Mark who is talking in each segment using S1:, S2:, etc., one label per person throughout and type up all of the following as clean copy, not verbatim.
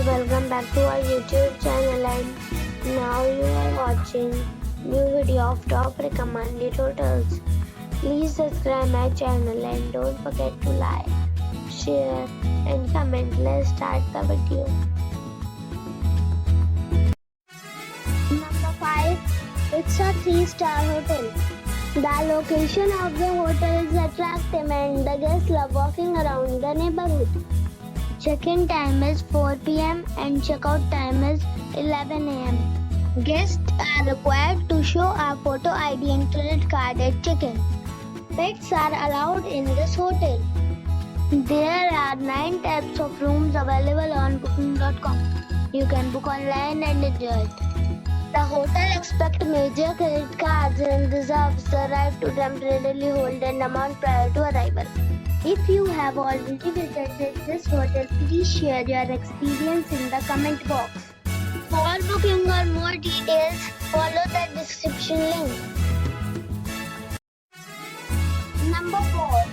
S1: welcome back to our YouTube channel, and now you are watching new video of top recommended hotels. Please subscribe my channel and don't forget to like, share and comment. Let's start the video. Number 5. It's a 3-star hotel. The location of the hotel is attractive and the guests love walking around the neighborhood. Check-in time is 4 p.m. and check-out time is 11 a.m. Guests are required to show a photo ID and credit card at check-in. Pets are allowed in this hotel. There are 9 types of rooms available on booking.com. You can book online and enjoy it. The hotel accepts major credit cards and reserves the right to temporarily hold an amount prior to arrival. If you have already visited this hotel, please share your experience in the comment box. For booking or more details, follow the description link. Number 4.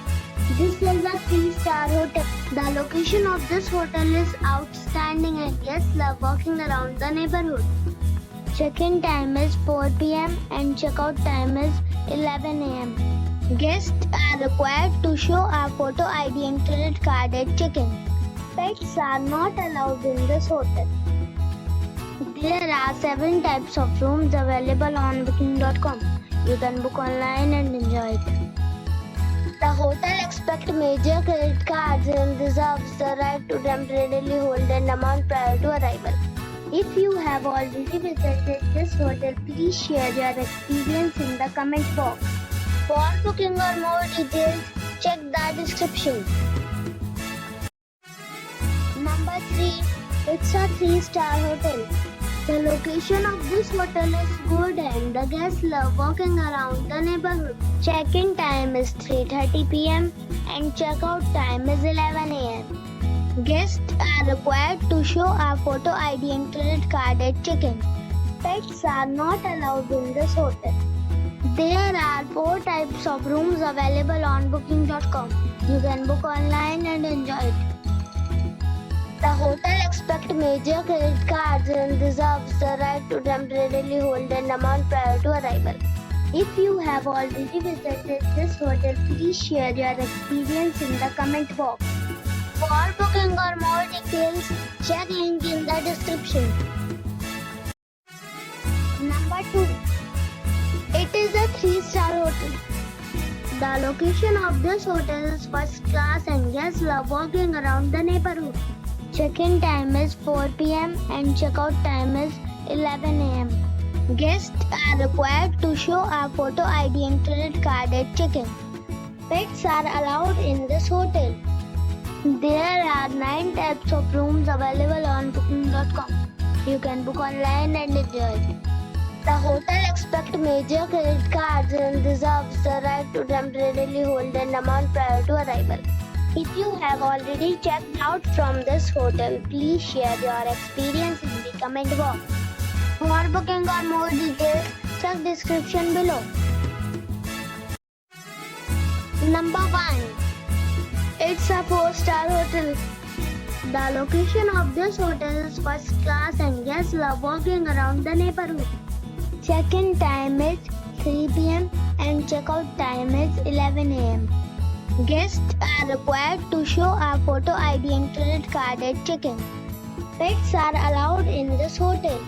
S1: This is a 3-star hotel. The location of this hotel is outstanding and guests love walking around the neighborhood. Check-in time is 4 p.m. and check-out time is 11 a.m. Guests are required to show a photo ID and credit card at check-in. Pets are not allowed in this hotel. There are 7 types of rooms available on booking.com. You can book online and enjoy it. The hotel accepts major credit cards and reserves the right to temporarily hold an amount prior to arrival. If you have already visited this hotel, please share your experience in the comment box. For booking or more details, check the description. Number 3. It's a 3-star hotel. The location of this hotel is good and the guests love walking around the neighborhood. Check-in time is 3:30 p.m. and check-out time is 11 a.m. Guests are required to show a photo ID and credit card at check-in. Pets are not allowed in this hotel. There are 4 types of rooms available on booking.com. You can book online and enjoy it. The hotel accepts major credit cards and reserves the right to temporarily hold an amount prior to arrival. If you have already visited this hotel, please share your experience in the comment box. For booking or more details, check link in the description. Number 2. It is a 3-star hotel. The location of this hotel is first class and guests love walking around the neighborhood. Check-in time is 4 p.m. and check-out time is 11 a.m. Guests are required to show a photo ID and credit card at check-in. Pets are allowed in this hotel. There are 9 types of rooms available on booking.com. You can book online and enjoy it. The hotel accepts major credit cards and reserves the right to temporarily hold an amount prior to arrival. If you have already checked out from this hotel, please share your experience in the comment box. For booking or more details, check description below. Number 1. It's a 4-star hotel. The location of this hotel is first class and guests love walking around the neighborhood. Check-in time is 3 p.m. and check-out time is 11 a.m. Guests are required to show a photo ID and credit card at check-in. Pets are allowed in this hotel.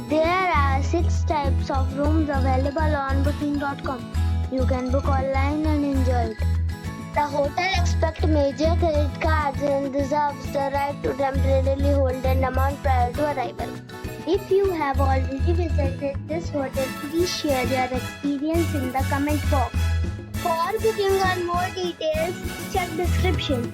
S1: There are 6 types of rooms available on booking.com. You can book online and enjoy it. The hotel accepts major credit cards and reserves the right to temporarily hold an amount prior to arrival. If you have already visited this hotel, please share your experience in the comment box. For booking or more details, check description.